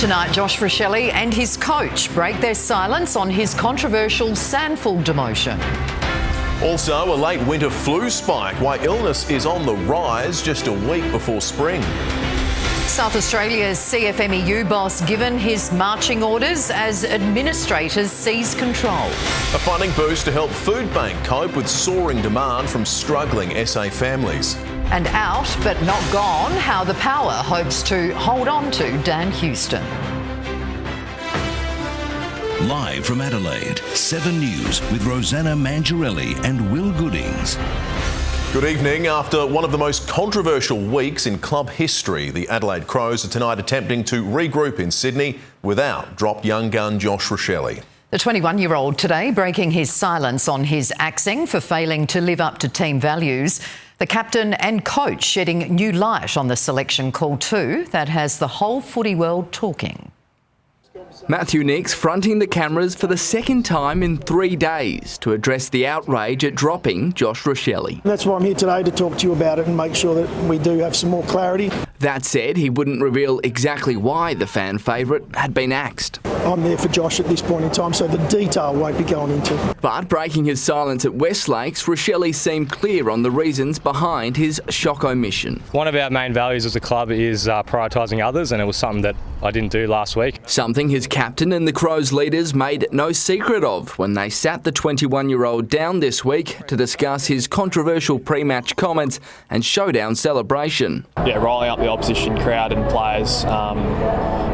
Tonight, Josh Rochelle and his coach break their silence on his controversial SANFL demotion. Also, a late winter flu spike, why illness is on the rise just a week before spring. South Australia's CFMEU boss given his marching orders as administrators seize control. A funding boost to help Food Bank cope with soaring demand from struggling SA families. And out but not gone, how the Power hopes to hold on to Dan Houston. Live from Adelaide, 7 News with Rosanna Mangiarelli and Will Goodings. Good evening. After one of the most controversial weeks in club history, the Adelaide Crows are tonight attempting to regroup in Sydney without dropped young gun Josh Rochelle. The 21-year-old today breaking his silence on his axing for failing to live up to team values. The captain and coach shedding new light on the selection call too that has the whole footy world talking. Matthew Nicks fronting the cameras for the second time in 3 days to address the outrage at dropping Josh Rochelle. That's why I'm here today, to talk to you about it and make sure that we do have some more clarity. That said, he wouldn't reveal exactly why the fan favourite had been axed. I'm there for Josh at this point in time, so the detail won't be going into. But breaking his silence at West Lakes, Rochelle seemed clear on the reasons behind his shock omission. One of our main values as a club is prioritising others, and it was something that I didn't do last week. Something his captain and the Crows leaders made no secret of when they sat the 21-year-old down this week to discuss his controversial pre-match comments and showdown celebration. Yeah, rolling up the opposition crowd and players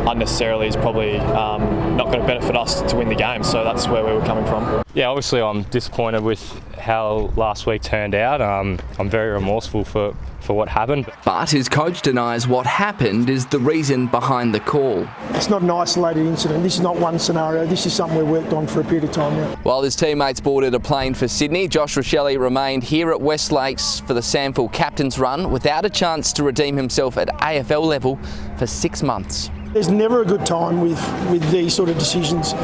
unnecessarily is probably not going to benefit us to win the game, so that's where we were coming from. Yeah, obviously I'm disappointed with how last week turned out. I'm very remorseful for what happened. But his coach denies what happened is the reason behind the call. It's not an isolated incident. This is not one scenario. This is something we've worked on for a period of time now. While his teammates boarded a plane for Sydney, Josh Rochelle remained here at West Lakes for the SANFL captain's run without a chance to redeem himself at AFL level for 6 months. There's never a good time with these sort of decisions.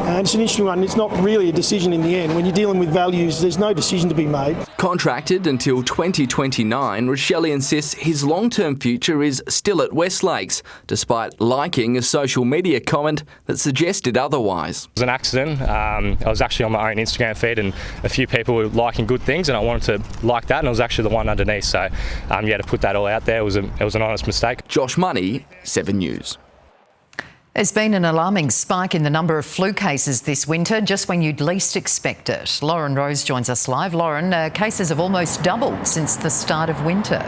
And it's an interesting one. It's not really a decision in the end. When you're dealing with values, there's no decision to be made. Contracted until 2029, Rochelle insists his long-term future is still at West Lakes, despite liking a social media comment that suggested otherwise. It was an accident. I was actually on my own Instagram feed and a few people were liking good things and I wanted to like that, and I was actually the one underneath. So to put that all out there, it was an honest mistake. Josh Money, 7 News. There's been an alarming spike in the number of flu cases this winter, just when you'd least expect it. Lauren Rose joins us live. Lauren, cases have almost doubled since the start of winter.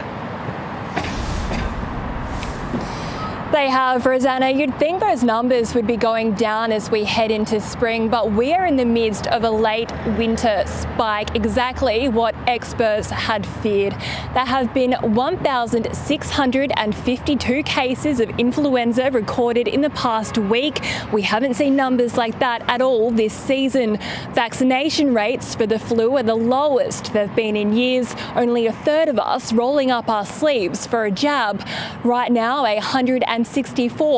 They have, Rosanna. You'd think those numbers would be going down as we head into spring, but we are in the midst of a late winter spike, exactly what experts had feared. There have been 1,652 cases of influenza recorded in the past week. We haven't seen numbers like that at all this season. Vaccination rates for the flu are the lowest they've been in years. Only a third of us rolling up our sleeves for a jab. Right now, 164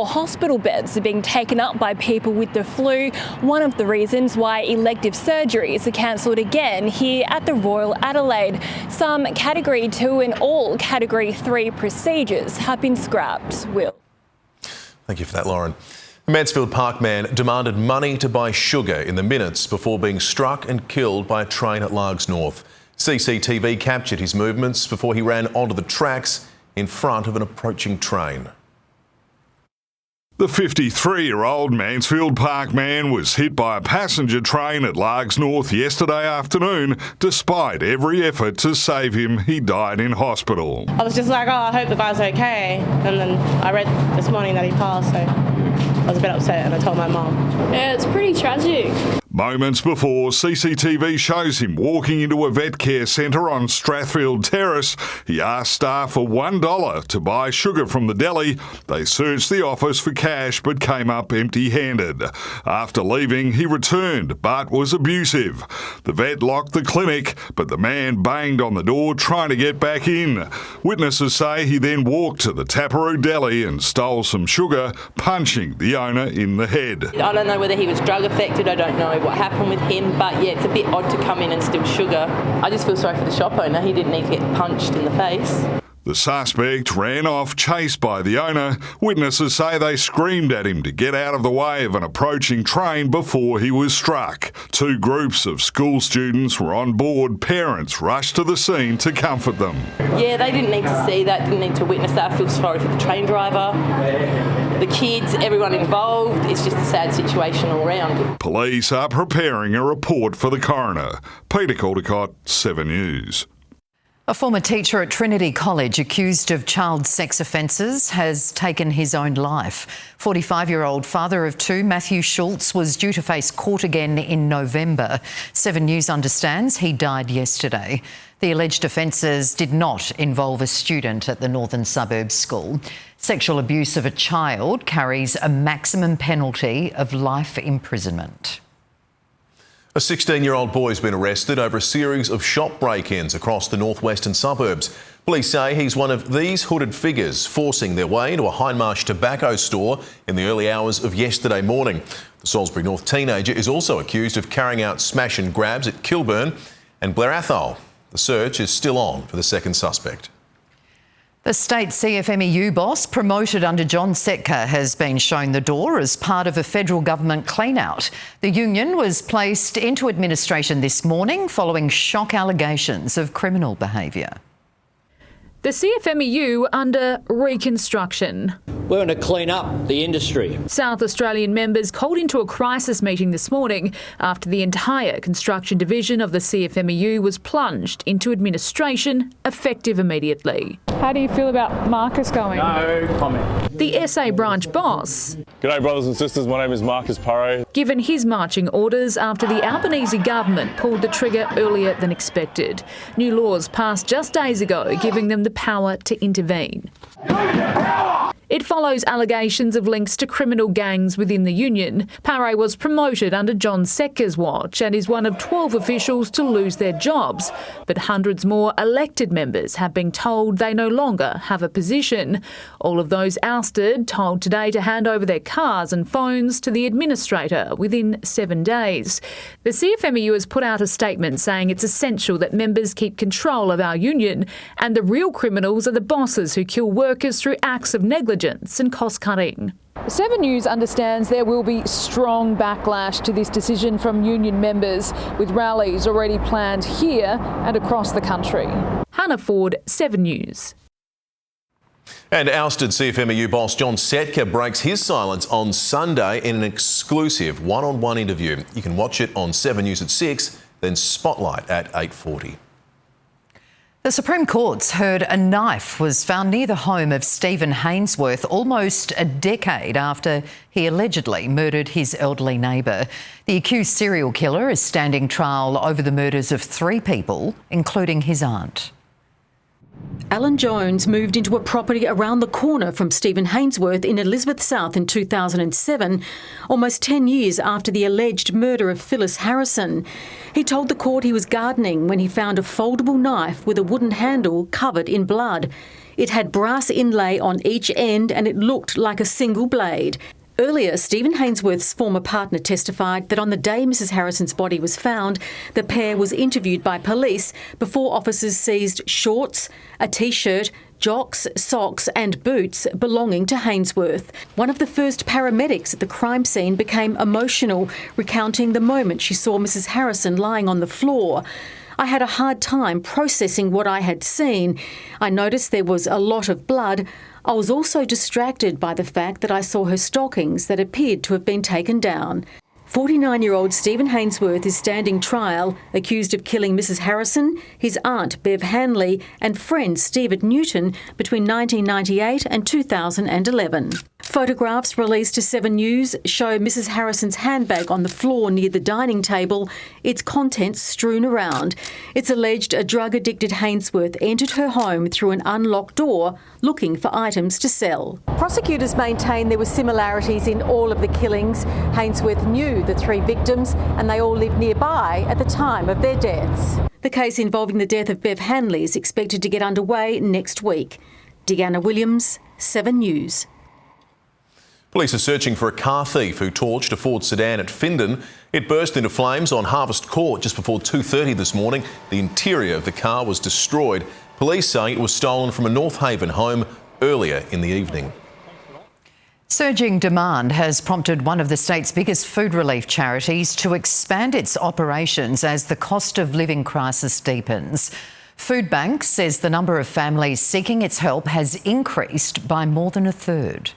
hospital beds are being taken up by people with the flu, one of the reasons why elective surgeries are cancelled again here at the Royal Adelaide. Some Category 2 and all Category 3 procedures have been scrapped. Will. Thank you for that, Lauren. A Mansfield Park man demanded money to buy sugar in the minutes before being struck and killed by a train at Largs North. CCTV captured his movements before he ran onto the tracks in front of an approaching train. The 53-year-old Mansfield Park man was hit by a passenger train at Largs North yesterday afternoon. Despite every effort to save him, he died in hospital. I was just like, oh, I hope the guy's okay. And then I read this morning that he passed, so I was a bit upset and I told my mum. Yeah, it's pretty tragic. Moments before, CCTV shows him walking into a vet care centre on Strathfield Terrace. He asked staff for $1 to buy sugar from the deli. They searched the office for cash but came up empty-handed. After leaving, he returned but was abusive. The vet locked the clinic, but the man banged on the door trying to get back in. Witnesses say he then walked to the Taparoo Deli and stole some sugar, punching the owner in the head. I don't know whether he was drug affected, I don't know what happened with him, but yeah, it's a bit odd to come in and steal sugar. I just feel sorry for the shop owner. He didn't need to get punched in the face. The suspect ran off, chased by the owner. Witnesses say they screamed at him to get out of the way of an approaching train before he was struck. Two groups of school students were on board. Parents rushed to the scene to comfort them. Yeah, they didn't need to see that, didn't need to witness that. I feel sorry for the train driver, the kids, everyone involved. It's just a sad situation all round. Police are preparing a report for the coroner. Peter Caldecott, 7 News. A former teacher at Trinity College accused of child sex offences has taken his own life. 45-year-old father of two, Matthew Schultz, was due to face court again in November. 7 News understands he died yesterday. The alleged offences did not involve a student at the Northern Suburbs school. Sexual abuse of a child carries a maximum penalty of life imprisonment. A 16-year-old boy has been arrested over a series of shop break-ins across the northwestern suburbs. Police say he's one of these hooded figures forcing their way into a Hindmarsh tobacco store in the early hours of yesterday morning. The Salisbury North teenager is also accused of carrying out smash and grabs at Kilburn and Blair Athol. The search is still on for the second suspect. The state CFMEU boss promoted under John Setka has been shown the door as part of a federal government clean-out. The union was placed into administration this morning following shock allegations of criminal behaviour. The CFMEU under reconstruction. We're going to clean up the industry. South Australian members called into a crisis meeting this morning after the entire construction division of the CFMEU was plunged into administration, effective immediately. How do you feel about Marcus going? No comment. The SA branch boss. G'day brothers and sisters, my name is Marcus Parro. Given his marching orders after the Albanese government pulled the trigger earlier than expected. New laws passed just days ago giving them the power to intervene. It follows allegations of links to criminal gangs within the union. Paré was promoted under John Setka's watch and is one of 12 officials to lose their jobs. But hundreds more elected members have been told they no longer have a position. All of those ousted told today to hand over their cars and phones to the administrator within 7 days. The CFMEU has put out a statement saying it's essential that members keep control of our union and the real criminals are the bosses who kill workers through acts of negligence and cost-cutting. 7 News understands there will be strong backlash to this decision from union members, with rallies already planned here and across the country. Hannah Ford, 7 News. And ousted CFMEU boss John Setka breaks his silence on Sunday in an exclusive one-on-one interview. You can watch it on 7 News at 6, then Spotlight at 8:40. The Supreme Court's heard a knife was found near the home of Stephen Hainsworth almost a decade after he allegedly murdered his elderly neighbour. The accused serial killer is standing trial over the murders of 3 people, including his aunt. Alan Jones moved into a property around the corner from Stephen Hainsworth in Elizabeth South in 2007, almost 10 years after the alleged murder of Phyllis Harrison. He told the court he was gardening when he found a foldable knife with a wooden handle covered in blood. It had brass inlay on each end and it looked like a single blade. Earlier, Stephen Hainsworth's former partner testified that on the day Mrs Harrison's body was found, the pair was interviewed by police before officers seized shorts, a T-shirt, jocks, socks and boots belonging to Hainsworth. One of the first paramedics at the crime scene became emotional, recounting the moment she saw Mrs Harrison lying on the floor. I had a hard time processing what I had seen. I noticed there was a lot of blood. I was also distracted by the fact that I saw her stockings that appeared to have been taken down. 49-year-old Stephen Hainsworth is standing trial, accused of killing Mrs Harrison, his aunt Bev Hanley and friend Steve Newton between 1998 and 2011. Photographs released to 7 News show Mrs Harrison's handbag on the floor near the dining table, its contents strewn around. It's alleged a drug-addicted Hainsworth entered her home through an unlocked door looking for items to sell. Prosecutors maintain there were similarities in all of the killings. Hainsworth knew the 3 victims and they all lived nearby at the time of their deaths. The case involving the death of Bev Hanley is expected to get underway next week. Deanna Williams, 7 News. Police are searching for a car thief who torched a Ford sedan at Findon. It burst into flames on Harvest Court just before 2:30 this morning. The interior of the car was destroyed. Police say it was stolen from a North Haven home earlier in the evening. Surging demand has prompted one of the state's biggest food relief charities to expand its operations as the cost of living crisis deepens. Food Bank says the number of families seeking its help has increased by more than a third.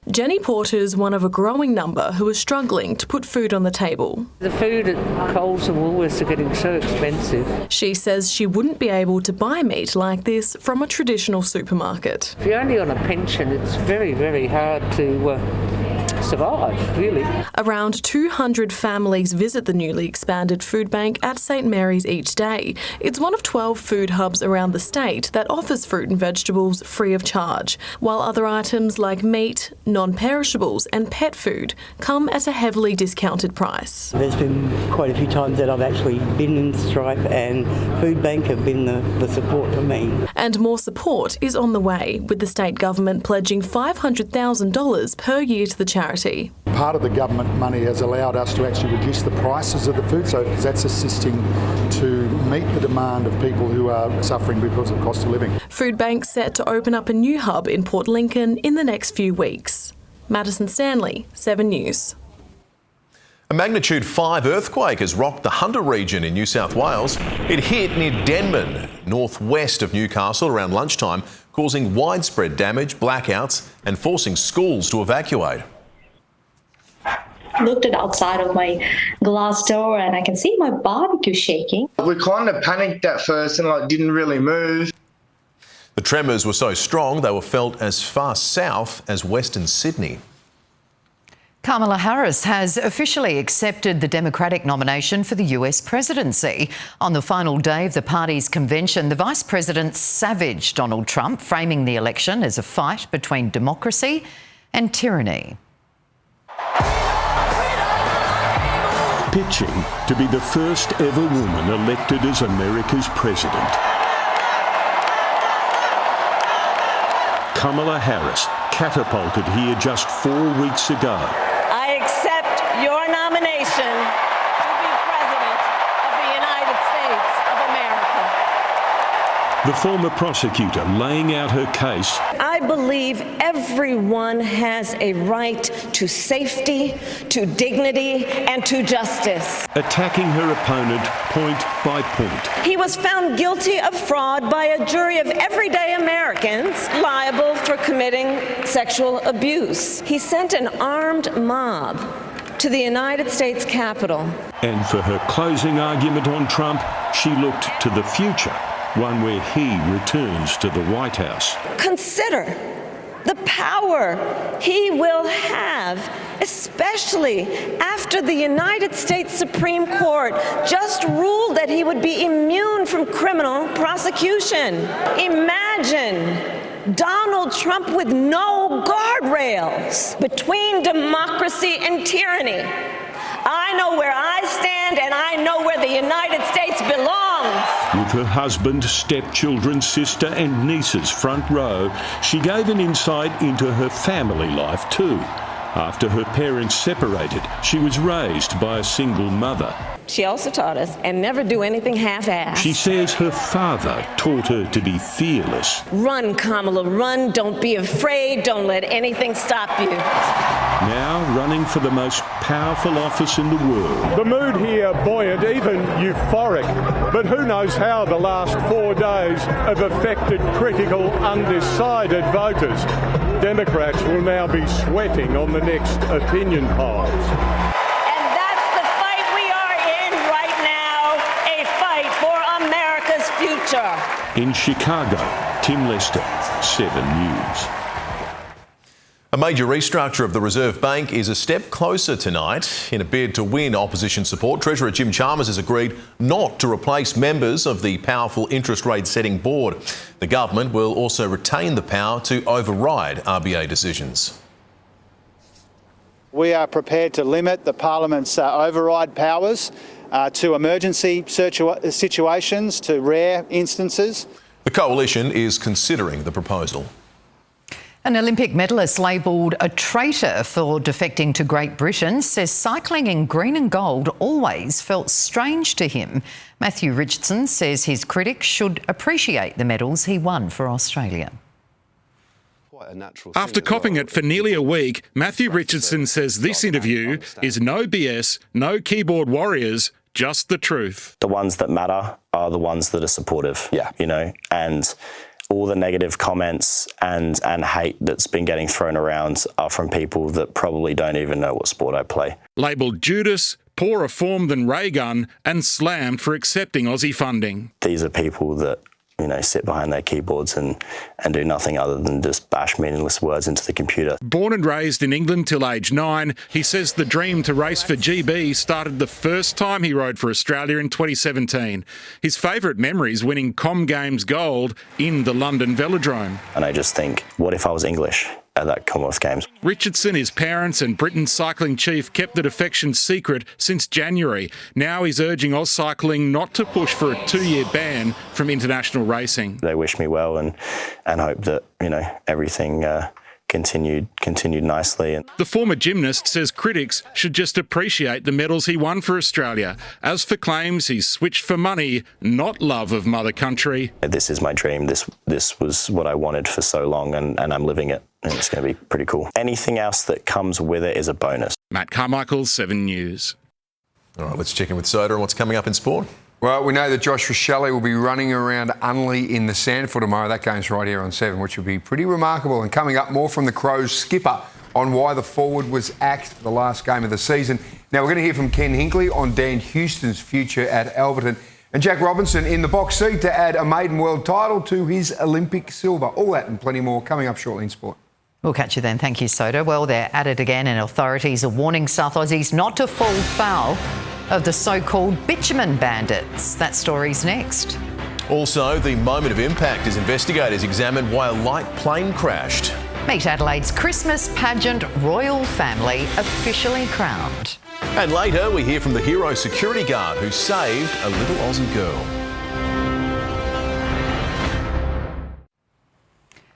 Jenny Porter's one of a growing number who are struggling to put food on the table. The food at Coles and Woolworths are getting so expensive. She says she wouldn't be able to buy meat like this from a traditional supermarket. If you're only on a pension, it's very, very hard to survive, really. Around 200 families visit the newly expanded food bank at St Mary's each day. It's one of 12 food hubs around the state that offers fruit and vegetables free of charge, while other items like meat, non-perishables and pet food come at a heavily discounted price. There's been quite a few times that I've actually been in Stripe, and Food Bank have been the support for me. And more support is on the way, with the state government pledging $500,000 per year to the charity. Part of the government money has allowed us to actually reduce the prices of the food, so that's assisting to meet the demand of people who are suffering because of cost of living. Food Bank set to open up a new hub in Port Lincoln in the next few weeks. Madison Stanley, 7 News. A magnitude 5 earthquake has rocked the Hunter region in New South Wales. It hit near Denman, northwest of Newcastle, around lunchtime, causing widespread damage, blackouts and forcing schools to evacuate. Looked at outside of my glass door and I can see my barbecue shaking. We kind of panicked at first and didn't really move. The tremors were so strong they were felt as far south as Western Sydney. Kamala Harris has officially accepted the Democratic nomination for the US presidency. On the final day of the party's convention, the Vice President savaged Donald Trump, framing the election as a fight between democracy and tyranny. Pitching to be the first ever woman elected as America's president. Kamala Harris catapulted here just 4 weeks ago. I accept your nomination to be President of the United States of America. The former prosecutor laying out her case. I believe everyone has a right to safety, to dignity, and to justice. Attacking her opponent point by point. He was found guilty of fraud by a jury of everyday Americans liable for committing sexual abuse. He sent an armed mob to the United States Capitol. And for her closing argument on Trump, she looked to the future, one where he returns to the White House. Consider the power he will have, especially after the United States Supreme Court just ruled that he would be immune from criminal prosecution. Imagine Donald Trump with no guardrails between democracy and tyranny. I know where I stand and I know where the United States belongs. With her husband, stepchildren, sister and nieces front row, she gave an insight into her family life too. After her parents separated, she was raised by a single mother. She also taught us, and never do anything half-assed. She says her father taught her to be fearless. Run, Kamala, run. Don't be afraid. Don't let anything stop you. Now running for the most powerful office in the world. The mood here buoyant, even euphoric. But who knows how the last 4 days have affected critical, undecided voters. Democrats will now be sweating on the next opinion polls. And that's the fight we are in right now, a fight for America's future. In Chicago, Tim Lester, 7 News. A major restructure of the Reserve Bank is a step closer tonight. In a bid to win opposition support, Treasurer Jim Chalmers has agreed not to replace members of the powerful interest rate setting board. The government will also retain the power to override RBA decisions. We are prepared to limit the Parliament's override powers to emergency situations, to rare instances. The coalition is considering the proposal. An Olympic medalist labelled a traitor for defecting to Great Britain says cycling in green and gold always felt strange to him. Matthew Richardson says his critics should appreciate the medals he won for Australia. After copping it for nearly a week, Matthew Richardson says this interview is no BS, no keyboard warriors, just the truth. The ones that matter are the ones that are supportive, and all the negative comments and hate that's been getting thrown around are from people that probably don't even know what sport I play. Labelled Judas, poorer form than Ray Gun, and slammed for accepting Aussie funding. These are people that sit behind their keyboards and do nothing other than just bash meaningless words into the computer. Born and raised in England till age 9, he says the dream to race for GB started the first time he rode for Australia in 2017. His favourite memory is winning Com Games gold in the London Velodrome. And I just think, what if I was English at that Commonwealth Games? Richardson, his parents and Britain's cycling chief kept the defection secret since January. Now he's urging Oz Cycling not to push for a 2-year ban from international racing. They wish me well and hope that, everything continued nicely. The former gymnast says critics should just appreciate the medals he won for Australia. As for claims he's switched for money, not love of mother country. This is my dream. This was what I wanted for so long, and I'm living it. And it's going to be pretty cool. Anything else that comes with it is a bonus. Matt Carmichael, 7 News. All right, let's check in with Soder and what's coming up in sport. Well, we know that Josh Rochelle will be running around Unley in the Sandford tomorrow. That game's right here on 7, which will be pretty remarkable. And coming up, more from the Crows skipper on why the forward was axed for the last game of the season. Now, we're going to hear from Ken Hinkley on Dan Houston's future at Alberton. And Jack Robinson in the box seat to add a maiden world title to his Olympic silver. All that and plenty more coming up shortly in sport. We'll catch you then. Thank you, Soda. Well, they're at it again, and authorities are warning South Aussies not to fall foul of the so-called bitumen bandits. That story's next. Also, the moment of impact as investigators examine why a light plane crashed. Meet Adelaide's Christmas pageant royal family officially crowned. And later, we hear from the hero security guard who saved a little Aussie girl.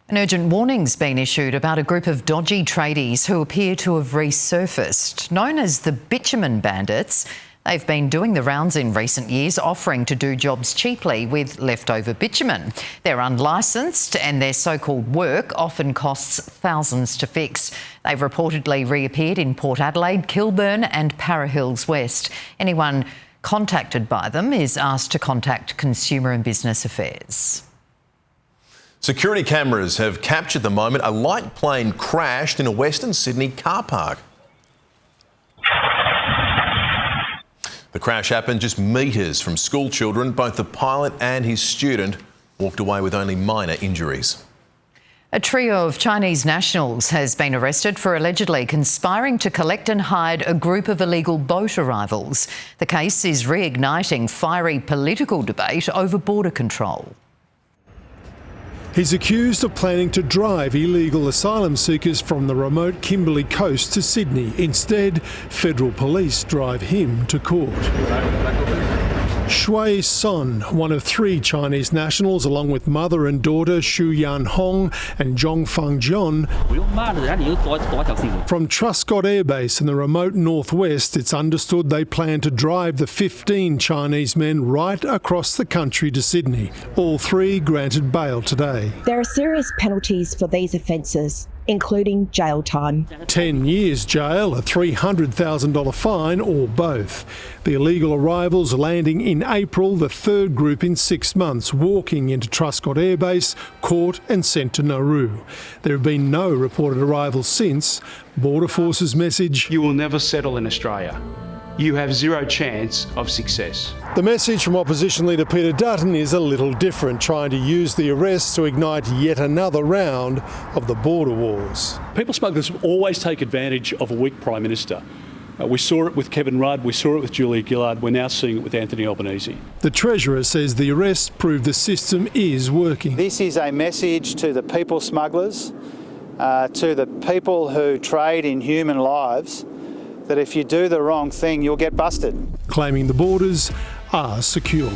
An urgent warning's been issued about a group of dodgy tradies who appear to have resurfaced. Known as the bitumen bandits, they've been doing the rounds in recent years, offering to do jobs cheaply with leftover bitumen. They're unlicensed and their so-called work often costs thousands to fix. They've reportedly reappeared in Port Adelaide, Kilburn and Para Hills West. Anyone contacted by them is asked to contact Consumer and Business Affairs. Security cameras have captured the moment a light plane crashed in a Western Sydney car park. The crash happened just metres from school children. Both the pilot and his student walked away with only minor injuries. A trio of Chinese nationals has been arrested for allegedly conspiring to collect and hide a group of illegal boat arrivals. The case is reigniting fiery political debate over border control. He's accused of planning to drive illegal asylum seekers from the remote Kimberley coast to Sydney. Instead, federal police drive him to court. Shui Son, one of 3 Chinese nationals, along with mother and daughter Xu Yan Hong and Zhong Feng Jian, from Truscott Air Base in the remote northwest. It's understood they plan to drive the 15 Chinese men right across the country to Sydney. All 3 granted bail today. There are serious penalties for these offences, including jail time. 10 years jail, a $300,000 fine, or both. The illegal arrivals landing in April, the 3rd group in 6 months, walking into Truscott Air Base, caught and sent to Nauru. There have been no reported arrivals since. Border Force's message: you will never settle in Australia. You have zero chance of success. The message from opposition leader Peter Dutton is a little different, trying to use the arrests to ignite yet another round of the border wars. People smugglers always take advantage of a weak Prime Minister. We saw it with Kevin Rudd, we saw it with Julia Gillard, we're now seeing it with Anthony Albanese. The Treasurer says the arrests prove the system is working. This is a message to the people smugglers, to the people who trade in human lives, that if you do the wrong thing, you'll get busted. Claiming the borders are secure.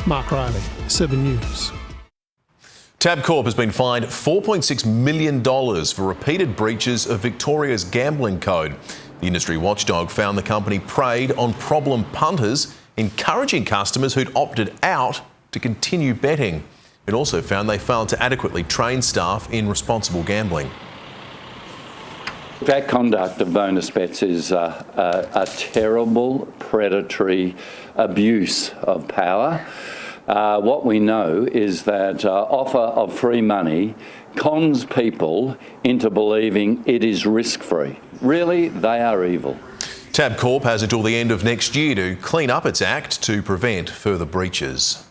Mark Riley, 7 News. Tabcorp has been fined $4.6 million for repeated breaches of Victoria's gambling code. The industry watchdog found the company preyed on problem punters, encouraging customers who'd opted out to continue betting. It also found they failed to adequately train staff in responsible gambling. That conduct of bonus bets is a terrible, predatory abuse of power. What we know is that offer of free money cons people into believing it is risk-free. Really, they are evil. Tabcorp has until the end of next year to clean up its act to prevent further breaches.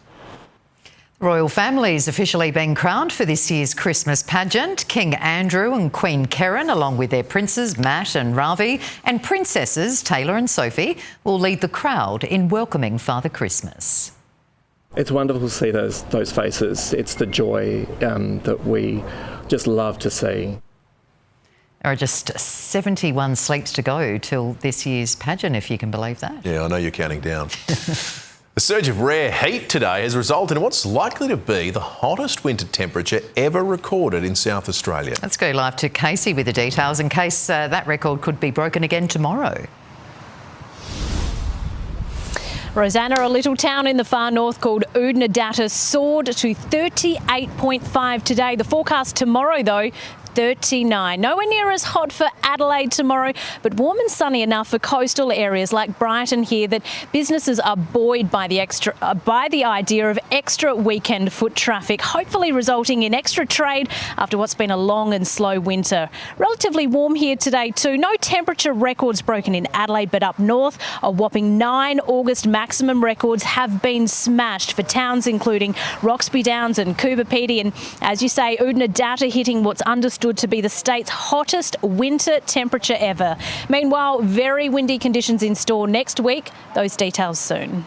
The royal family's officially been crowned for this year's Christmas pageant. King Andrew and Queen Karen, along with their princes Matt and Ravi, and princesses Taylor and Sophie, will lead the crowd in welcoming Father Christmas. It's wonderful to see those faces. It's the joy that we just love to see. There are just 71 sleeps to go till this year's pageant, if you can believe that. Yeah, I know you're counting down. The surge of rare heat today has resulted in what's likely to be the hottest winter temperature ever recorded in South Australia. Let's go live to Casey with the details in case that record could be broken again tomorrow. Rosanna, a little town in the far north called Oodnadatta, soared to 38.5 today. The forecast tomorrow, though, 39. Nowhere near as hot for Adelaide tomorrow, but warm and sunny enough for coastal areas like Brighton here that businesses are buoyed by the idea of extra weekend foot traffic, hopefully resulting in extra trade after what's been a long and slow winter. Relatively warm here today too. No temperature records broken in Adelaide, but up north, a whopping 9 August maximum records have been smashed for towns including Roxby Downs and Coober Pedy, and as you say, Oodnadatta hitting what's understood to be the state's hottest winter temperature ever. Meanwhile, very windy conditions in store next week. Those details soon.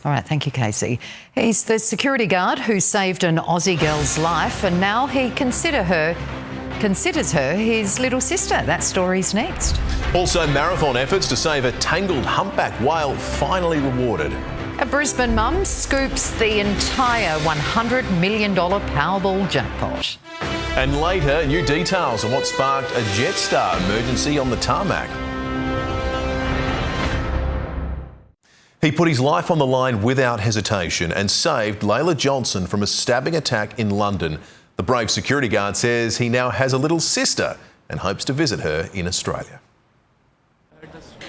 All right, thank you, Casey. He's the security guard who saved an Aussie girl's life, and now he considers her his little sister. That story's next. Also, marathon efforts to save a tangled humpback whale finally rewarded. A Brisbane mum scoops the entire $100 million Powerball jackpot. And later, new details on what sparked a Jetstar emergency on the tarmac. He put his life on the line without hesitation and saved Layla Johnson from a stabbing attack in London. The brave security guard says he now has a little sister and hopes to visit her in Australia.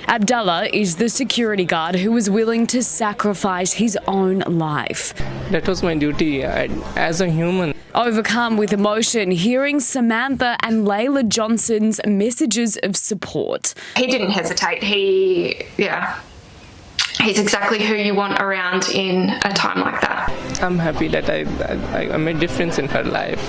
Abdullah is the security guard who was willing to sacrifice his own life. That was my duty as a human. Overcome with emotion, hearing Samantha and Layla Johnson's messages of support. He didn't hesitate. He's exactly who you want around in a time like that. I'm happy that I made a difference in her life.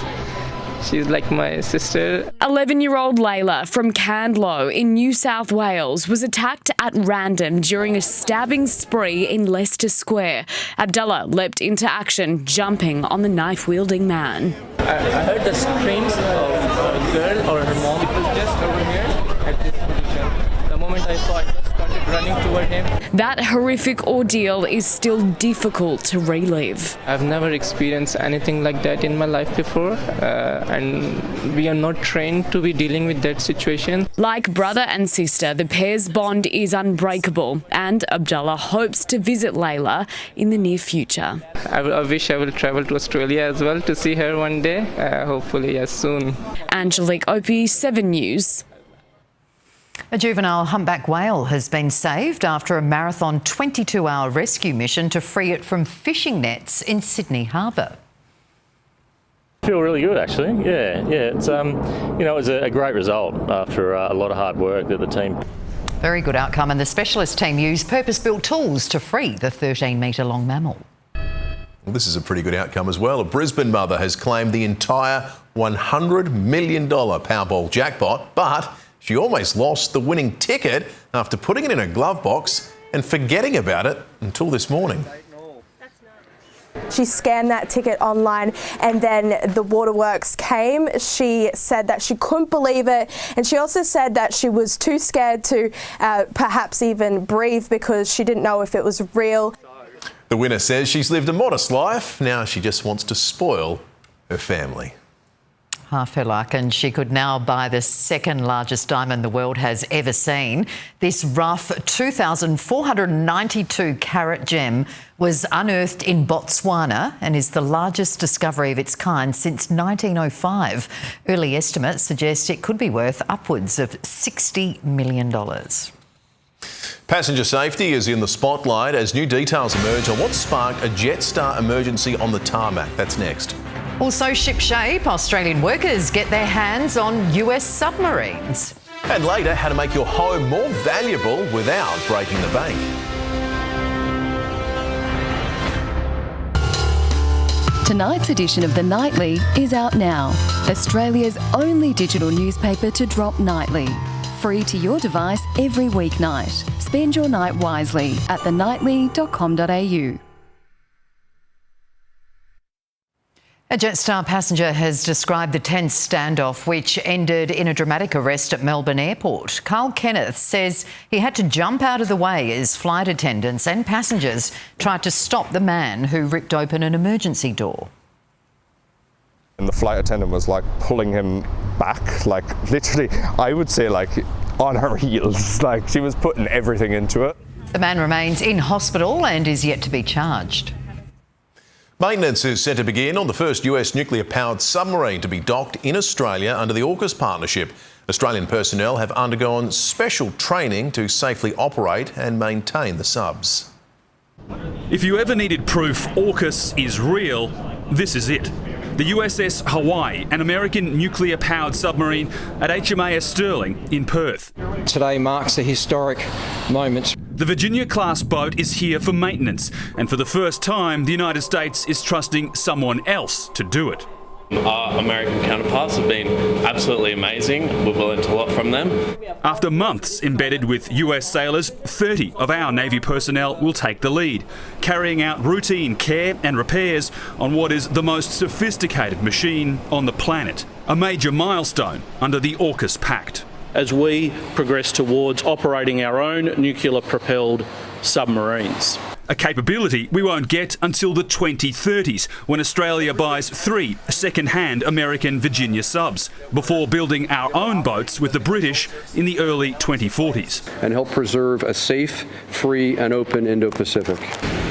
She's like my sister. 11-year-old Layla from Candlow in New South Wales was attacked at random during a stabbing spree in Leicester Square. Abdullah leapt into action, jumping on the knife-wielding man. I heard the screams of a girl or her mom. It was just over here at this position. The moment I saw it, I started running toward him. That horrific ordeal is still difficult to relive. I've never experienced anything like that in my life before, and we are not trained to be dealing with that situation. Like brother and sister, the pair's bond is unbreakable, and Abdullah hopes to visit Layla in the near future. I wish I will travel to Australia as well to see her one day, hopefully soon. Angelique Opie, 7 News. A juvenile humpback whale has been saved after a marathon 22-hour rescue mission to free it from fishing nets in Sydney Harbour. I feel really good, actually. Yeah. It's it was a great result after a lot of hard work that the team. Very good outcome, and the specialist team used purpose-built tools to free the 13-metre-long mammal. Well, this is a pretty good outcome as well. A Brisbane mother has claimed the entire $100 million Powerball jackpot, but she almost lost the winning ticket after putting it in a glove box and forgetting about it until this morning. She scanned that ticket online and then the waterworks came. She said that she couldn't believe it, and she also said that she was too scared to perhaps even breathe because she didn't know if it was real. The winner says she's lived a modest life. Now she just wants to spoil her family. Half her luck, and she could now buy the second largest diamond the world has ever seen. This rough 2,492 carat gem was unearthed in Botswana and is the largest discovery of its kind since 1905. Early estimates suggest it could be worth upwards of $60 million. Passenger safety is in the spotlight as new details emerge on what sparked a Jetstar emergency on the tarmac. That's next. Also shipshape, Australian workers get their hands on US submarines. And later, how to make your home more valuable without breaking the bank. Tonight's edition of The Nightly is out now. Australia's only digital newspaper to drop nightly. Free to your device every weeknight. Spend your night wisely at thenightly.com.au. A Jetstar passenger has described the tense standoff which ended in a dramatic arrest at Melbourne Airport. Carl Kenneth says he had to jump out of the way as flight attendants and passengers tried to stop the man who ripped open an emergency door. And the flight attendant was like pulling him back, like literally, I would say like on her heels, like she was putting everything into it. The man remains in hospital and is yet to be charged. Maintenance is set to begin on the first US nuclear-powered submarine to be docked in Australia under the AUKUS partnership. Australian personnel have undergone special training to safely operate and maintain the subs. If you ever needed proof AUKUS is real, this is it. The USS Hawaii, an American nuclear-powered submarine at HMAS Stirling in Perth. Today marks a historic moment. The Virginia-class boat is here for maintenance, and for the first time, the United States is trusting someone else to do it. Our American counterparts have been absolutely amazing. We've learned a lot from them. After months embedded with US sailors, 30 of our Navy personnel will take the lead, carrying out routine care and repairs on what is the most sophisticated machine on the planet, a major milestone under the AUKUS Pact. As we progress towards operating our own nuclear-propelled submarines. A capability we won't get until the 2030s, when Australia buys 3 second-hand American Virginia subs, before building our own boats with the British in the early 2040s. And help preserve a safe, free and open Indo-Pacific.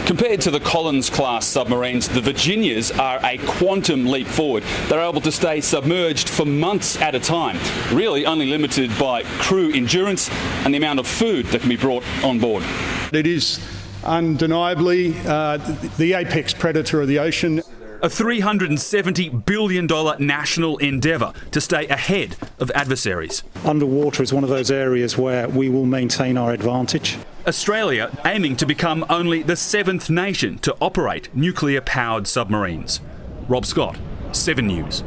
Compared to the Collins-class submarines, the Virginias are a quantum leap forward. They're able to stay submerged for months at a time, really only limited by crew endurance and the amount of food that can be brought on board. It is undeniably the apex predator of the ocean. A $370 billion national endeavour to stay ahead of adversaries. Underwater is one of those areas where we will maintain our advantage. Australia aiming to become only the 7th nation to operate nuclear-powered submarines. Rob Scott, 7 News.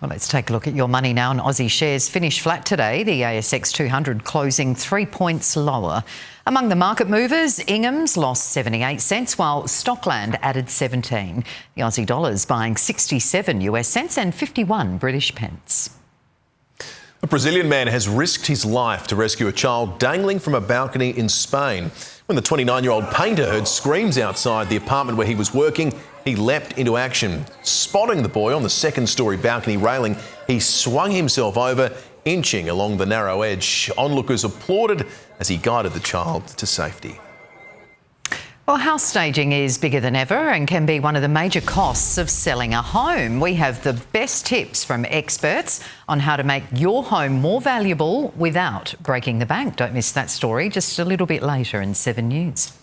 Well, let's take a look at your money now. And Aussie shares finished flat today. The ASX 200 closing 3 points lower. Among the market movers, Ingham's lost 78 cents, while Stockland added 17. The Aussie dollar's buying 67 US cents and 51 British pence. A Brazilian man has risked his life to rescue a child dangling from a balcony in Spain. When the 29-year-old painter heard screams outside the apartment where he was working, he leapt into action. Spotting the boy on the second-storey balcony railing, he swung himself over, inching along the narrow edge. Onlookers applauded as he guided the child to safety. Well, house staging is bigger than ever and can be one of the major costs of selling a home. We have the best tips from experts on how to make your home more valuable without breaking the bank. Don't miss that story just a little bit later in 7 News.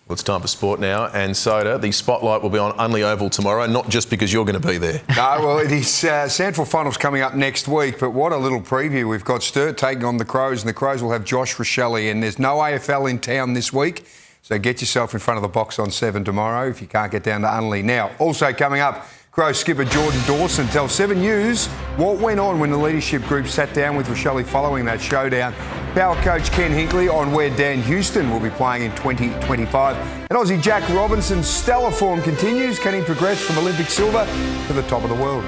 Well, it's time for sport now, and Soda, the spotlight will be on Unley Oval tomorrow, not just because you're going to be there. No, well, it is Sandford Finals coming up next week, but what a little preview. We've got Sturt taking on the Crows, and the Crows will have Josh Rochelle, and there's no AFL in town this week, so get yourself in front of the box on 7 tomorrow if you can't get down to Unley. Now, also coming up, Crows skipper Jordan Dawson tells 7 News what went on when the leadership group sat down with Rochelle following that showdown. Power coach Ken Hinkley on where Dan Houston will be playing in 2025. And Aussie Jack Robinson's stellar form continues. Can he progress from Olympic silver to the top of the world?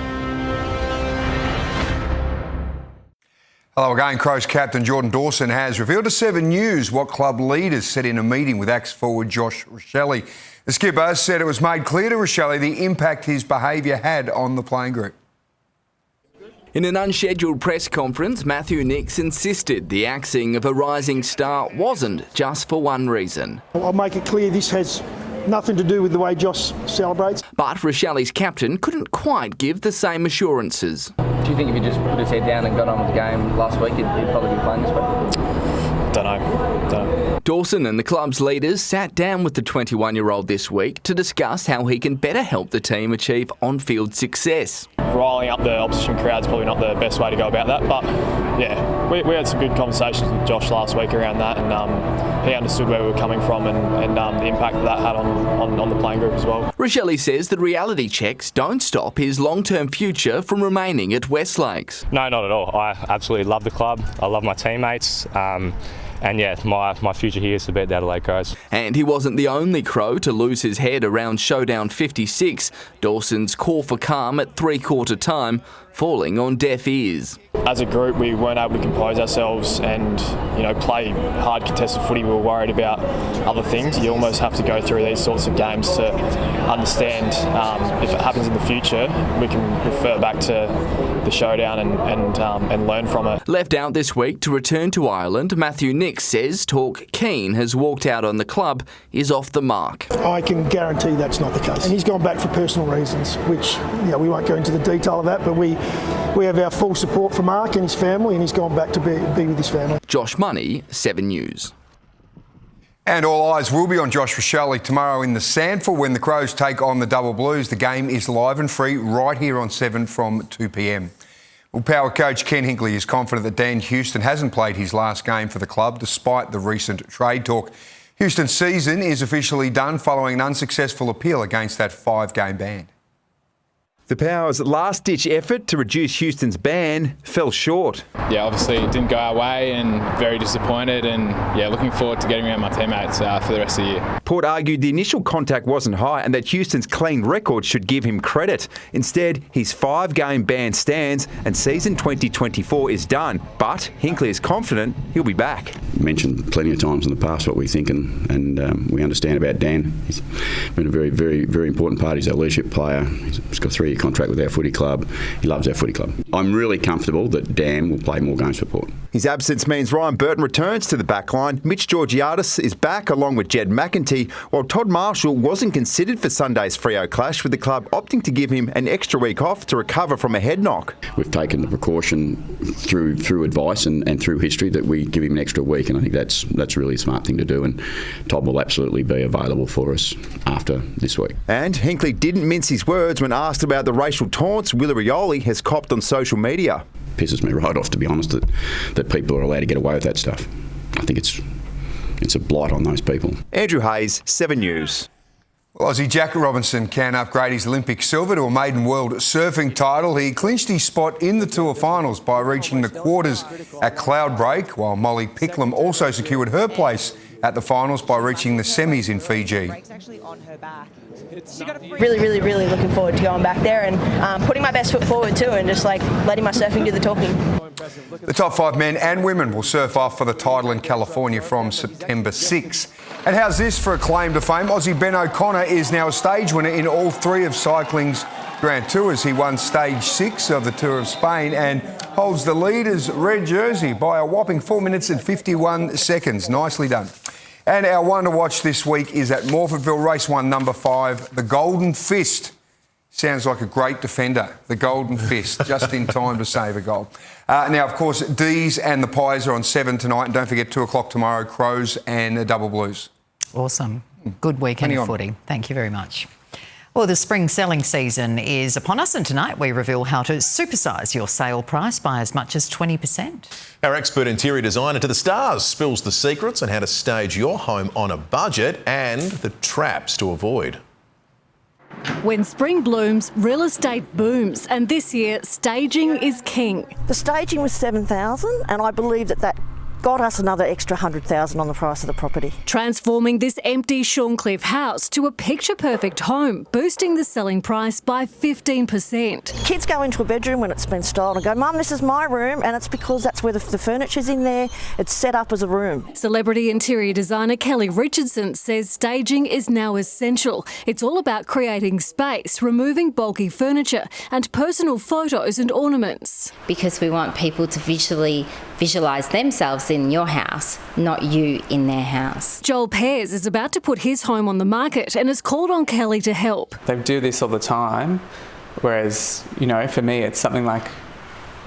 Hello again. Crows captain Jordan Dawson has revealed to 7 News what club leaders said in a meeting with ex-forward Josh Roselli. The skipper said it was made clear to Roselli the impact his behaviour had on the playing group. In an unscheduled press conference, Matthew Nicks insisted the axing of a rising star wasn't just for one reason. I'll make it clear this has nothing to do with the way Josh celebrates. But Roselli's captain couldn't quite give the same assurances. Do you think if he just put his head down and got on with the game last week, he'd probably be playing this week? Don't know. Dawson and the club's leaders sat down with the 21-year-old this week to discuss how he can better help the team achieve on-field success. Riling up the opposition crowd's probably not the best way to go about that, but yeah, we had some good conversations with Josh last week around that, and he understood where we were coming from and the impact that had on the playing group as well. Roselli says that reality checks don't stop his long-term future from remaining at Westlakes. No, not at all. I absolutely love the club. I love my teammates. And yeah, my future here is to beat the Adelaide Crows. And he wasn't the only Crow to lose his head around Showdown 56, Dawson's call for calm at three-quarter time, falling on deaf ears. As a group, we weren't able to compose ourselves and, play hard contested footy. We were worried about other things. You almost have to go through these sorts of games to understand if it happens in the future, we can refer back to the showdown and learn from it. Left out this week to return to Ireland, Matthew Nicks says talk Keane has walked out on the club is off the mark. I can guarantee that's not the case. And he's gone back for personal reasons, which we won't go into the detail of that, but we have our full support for Mark and his family, and he's gone back to be with his family. Josh Money, 7 News. And all eyes will be on Josh Roselli tomorrow in the Sandford when the Crows take on the Double Blues. The game is live and free right here on 7 from 2 p.m. Well, Power coach Ken Hinkley is confident that Dan Houston hasn't played his last game for the club despite the recent trade talk. Houston's season is officially done following an unsuccessful appeal against that 5-game ban. The Power's last-ditch effort to reduce Houston's ban fell short. Yeah, obviously it didn't go our way and very disappointed and, looking forward to getting around my teammates for the rest of the year. Port argued the initial contact wasn't high and that Houston's clean record should give him credit. Instead, his 5-game ban stands and season 2024 is done. But Hinkley is confident he'll be back. Mentioned plenty of times in the past what we think and we understand about Dan. He's been a very, very, very important part. He's our leadership player. He's got a 3-year contract with our footy club. He loves our footy club. I'm really comfortable that Dan will play more games for Port. His absence means Ryan Burton returns to the backline. Mitch Georgiadis is back along with Jed McEntee, while Todd Marshall wasn't considered for Sunday's Freo clash, with the club opting to give him an extra week off to recover from a head knock. We've taken the precaution through advice and through history that we give him an extra week, and I think that's really a smart thing to do, and Todd will absolutely be available for us after this week. And Hinkley didn't mince his words when asked about the racial taunts Willie Rioli has copped on social media. Pisses me right off, to be honest, that people are allowed to get away with that stuff. I think it's a blight on those people. Andrew Hayes, 7 News. Well, Aussie Jack Robinson can upgrade his Olympic silver to a maiden world surfing title. He clinched his spot in the Tour finals by reaching the quarters at Cloudbreak, while Molly Picklum also secured her place at the finals by reaching the semis in Fiji. Really looking forward to going back there and putting my best foot forward too, and just letting my surfing do the talking. The top 5 men and women will surf off for the title in California from September 6. And how's this for a claim to fame? Aussie Ben O'Connor is now a stage winner in all 3 of cycling's Grand Tours. He won stage 6 of the Tour of Spain and holds the leader's red jersey by a whopping 4 minutes and 51 seconds. Nicely done. And our one to watch this week is at Morfettville, race 1, number 5, the Golden Fist. Sounds like a great defender, the Golden Fist, just in time to save a goal. Now, of course, D's and the Pies are on 7 tonight. And don't forget, 2 o'clock tomorrow, Crows and the Double Blues. Awesome. Good weekend of footy. Thank you very much. Well, the spring selling season is upon us, and tonight we reveal how to supersize your sale price by as much as 20%. Our expert interior designer to the stars spills the secrets on how to stage your home on a budget and the traps to avoid. When spring blooms, real estate booms, and this year, staging is king. The staging was $7,000, and I believe that got us another extra $100,000 on the price of the property. Transforming this empty Shorncliffe house to a picture-perfect home, boosting the selling price by 15%. Kids go into a bedroom when it's been styled and go, Mum, this is my room, and it's because that's where the furniture's in there. It's set up as a room. Celebrity interior designer Kelly Richardson says staging is now essential. It's all about creating space, removing bulky furniture and personal photos and ornaments. Because we want people to visualise themselves in your house, not you in their house. Joel Pears is about to put his home on the market and has called on Kelly to help. They do this all the time, whereas, for me it's something like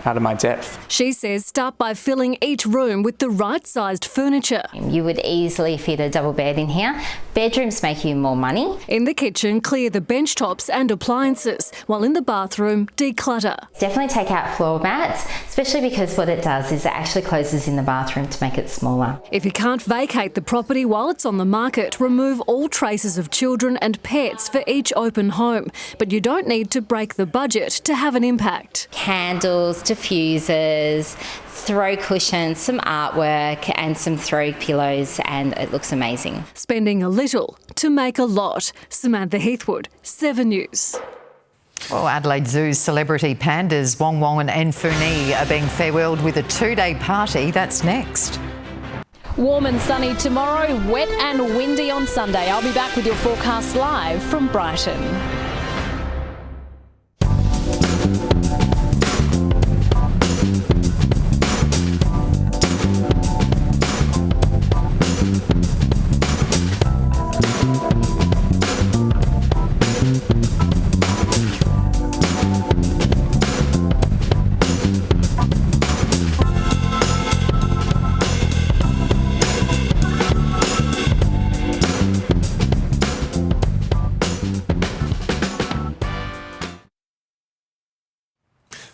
out of my depth. She says start by filling each room with the right-sized furniture. You would easily fit a double bed in here. Bedrooms make you more money. In the kitchen, clear the bench tops and appliances, while in the bathroom, declutter. Definitely take out floor mats, especially because what it does is it actually closes in the bathroom to make it smaller. If you can't vacate the property while it's on the market, remove all traces of children and pets for each open home. But you don't need to break the budget to have an impact. Candles, diffusers, throw cushions, some artwork and some throw pillows, and it looks amazing. Spending a little to make a lot. Samantha Heathwood, 7 News. Well, Adelaide Zoo's celebrity pandas Wong Wong and Funi are being farewelled with a 2-day party. That's next. Warm and sunny tomorrow, wet and windy on Sunday. I'll be back with your forecast live from Brighton.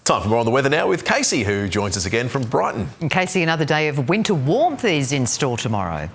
Time for more on the weather now with Casey, who joins us again from Brighton. And Casey, another day of winter warmth is in store tomorrow.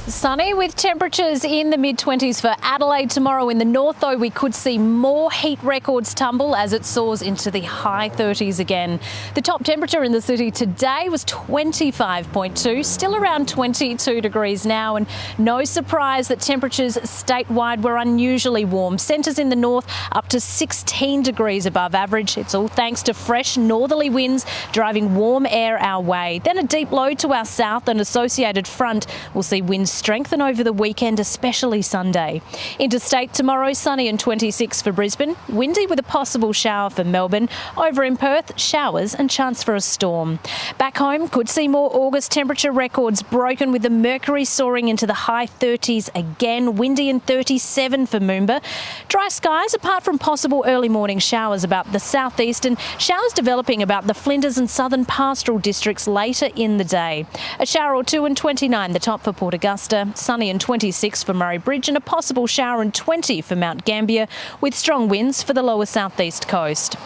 Sunny with temperatures in the mid-20s for Adelaide tomorrow. In the north, though, we could see more heat records tumble as it soars into the high 30s again. The top temperature in the city today was 25.2, still around 22 degrees now, and no surprise that temperatures statewide were unusually warm. Centres in the north up to 16 degrees above average. It's all thanks to fresh northerly winds driving warm air our way. Then a deep low to our south, an associated front will see winds strengthen over the weekend, especially Sunday. Interstate tomorrow, sunny and 26 for Brisbane, windy with a possible shower for Melbourne. Over in Perth, showers and chance for a storm. Back home, could see more August temperature records broken with the mercury soaring into the high 30s again, windy and 37 for Moomba. Dry skies apart from possible early morning showers about the southeast and showers developing about the Flinders and southern pastoral districts later in the day. A shower or two and 29 the top for Port Augusta. Sunny and 26 for Murray Bridge and a possible shower and 20 for Mount Gambier with strong winds for the lower southeast coast.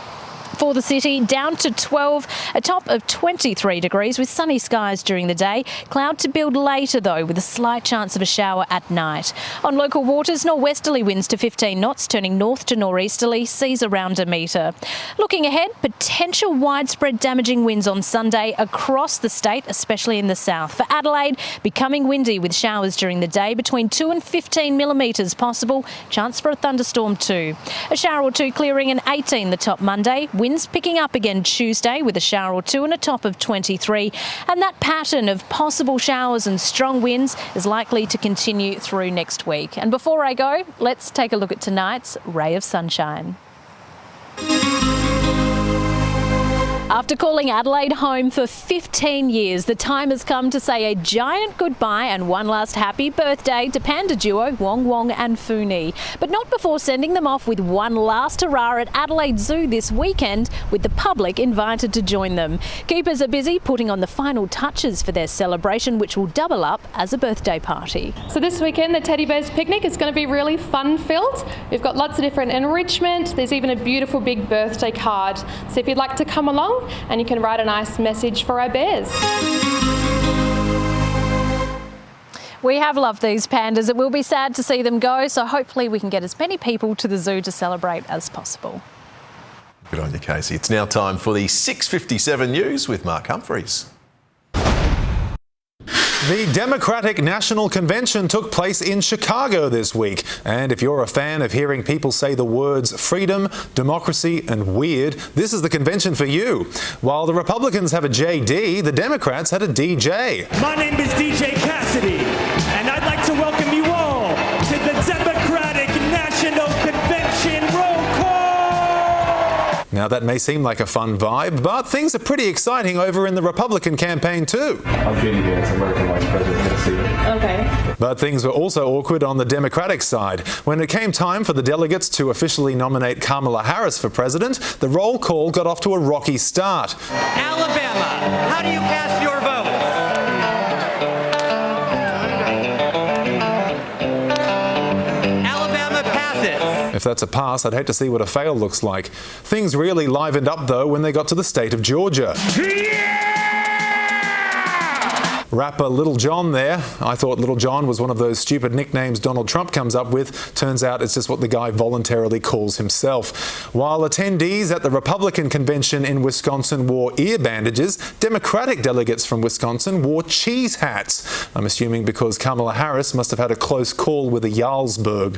For the city, down to 12, a top of 23 degrees with sunny skies during the day. Cloud to build later, though, with a slight chance of a shower at night. On local waters, norwesterly winds to 15 knots, turning north to nor'easterly, seas around a metre. Looking ahead, potential widespread damaging winds on Sunday across the state, especially in the south. For Adelaide, becoming windy with showers during the day, between 2 and 15 millimetres possible. Chance for a thunderstorm too. A shower or two clearing and 18 the top Monday. Winds picking up again Tuesday with a shower or two and a top of 23. And that pattern of possible showers and strong winds is likely to continue through next week. And before I go, let's take a look at tonight's ray of sunshine. After calling Adelaide home for 15 years, the time has come to say a giant goodbye and one last happy birthday to panda duo Wong Wong and Funi. But not before sending them off with one last hurrah at Adelaide Zoo this weekend, with the public invited to join them. Keepers are busy putting on the final touches for their celebration, which will double up as a birthday party. So this weekend, the Teddy Bears picnic is going to be really fun-filled. We've got lots of different enrichment. There's even a beautiful big birthday card. So if you'd like to come along, and you can write a nice message for our bears. We have loved these pandas. It will be sad to see them go, so hopefully we can get as many people to the zoo to celebrate as possible. Good on you, Casey. It's now time for the 6:57 news with Mark Humphreys. The Democratic National Convention took place in Chicago this week. And if you're a fan of hearing people say the words freedom, democracy and weird, this is the convention for you. While the Republicans have a JD, the Democrats had a DJ. My name is DJ Cassidy, and I'd like to welcome you all to the Democratic National Convention Roll Call! Now that may seem like a fun vibe, but things are pretty exciting over in the Republican campaign too. I've been here as American Vice President this year. Okay. But things were also awkward on the Democratic side. When it came time for the delegates to officially nominate Kamala Harris for president, the roll call got off to a rocky start. Alabama, how do you cast your vote? Alabama passes. If that's a pass, I'd hate to see what a fail looks like. Things really livened up though when they got to the state of Georgia. Rapper Little John there. I thought Little John was one of those stupid nicknames Donald Trump comes up with. Turns out it's just what the guy voluntarily calls himself. While attendees at the Republican convention in Wisconsin wore ear bandages, Democratic delegates from Wisconsin wore cheese hats. I'm assuming because Kamala Harris must have had a close call with a Jarlsberg.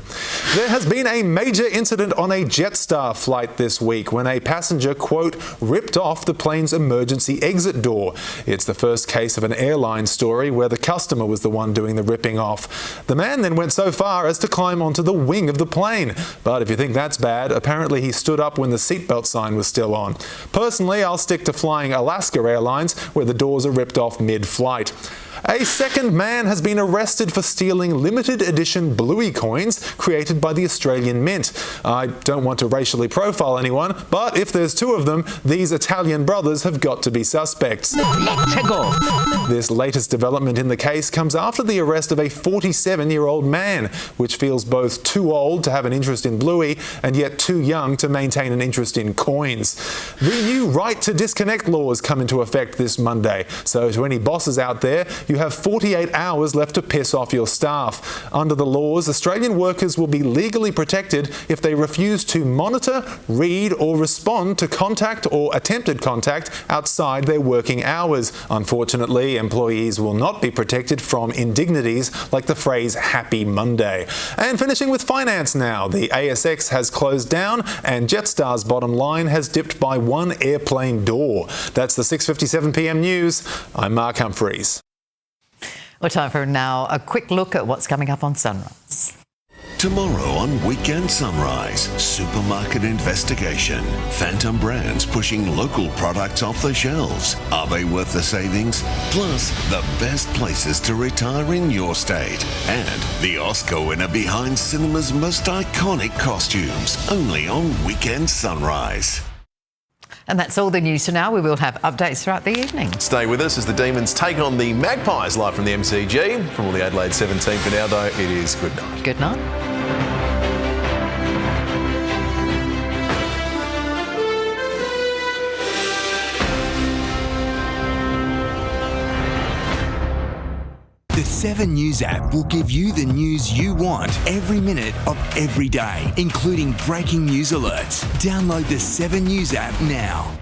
There has been a major incident on a Jetstar flight this week when a passenger, quote, ripped off the plane's emergency exit door. It's the first case of an airline story where the customer was the one doing the ripping off. The man then went so far as to climb onto the wing of the plane. But if you think that's bad, apparently he stood up when the seatbelt sign was still on. Personally, I'll stick to flying Alaska Airlines where the doors are ripped off mid-flight. A second man has been arrested for stealing limited edition Bluey coins created by the Australian Mint. I don't want to racially profile anyone, but if there's two of them, these Italian brothers have got to be suspects. Let's go. This latest development in the case comes after the arrest of a 47-year-old man, which feels both too old to have an interest in Bluey and yet too young to maintain an interest in coins. The new right to disconnect laws come into effect this Monday, so to any bosses out there, you have 48 hours left to piss off your staff. Under the laws, Australian workers will be legally protected if they refuse to monitor, read or respond to contact or attempted contact outside their working hours. Unfortunately, employees will not be protected from indignities like the phrase Happy Monday. And finishing with finance now, the ASX has closed down and Jetstar's bottom line has dipped by one airplane door. That's the 6:57 p.m. news. I'm Mark Humphreys. Well, time for now a quick look at what's coming up on Sunrise. Tomorrow on Weekend Sunrise, supermarket investigation. Phantom brands pushing local products off the shelves. Are they worth the savings? Plus, the best places to retire in your state. And the Oscar winner behind cinema's most iconic costumes. Only on Weekend Sunrise. And that's all the news for now. We will have updates throughout the evening. Stay with us as the Demons take on the Magpies live from the MCG. From all the Adelaide 17 for now, though, it is good night. Good night. The 7 News app will give you the news you want every minute of every day, including breaking news alerts. Download the 7 News app now.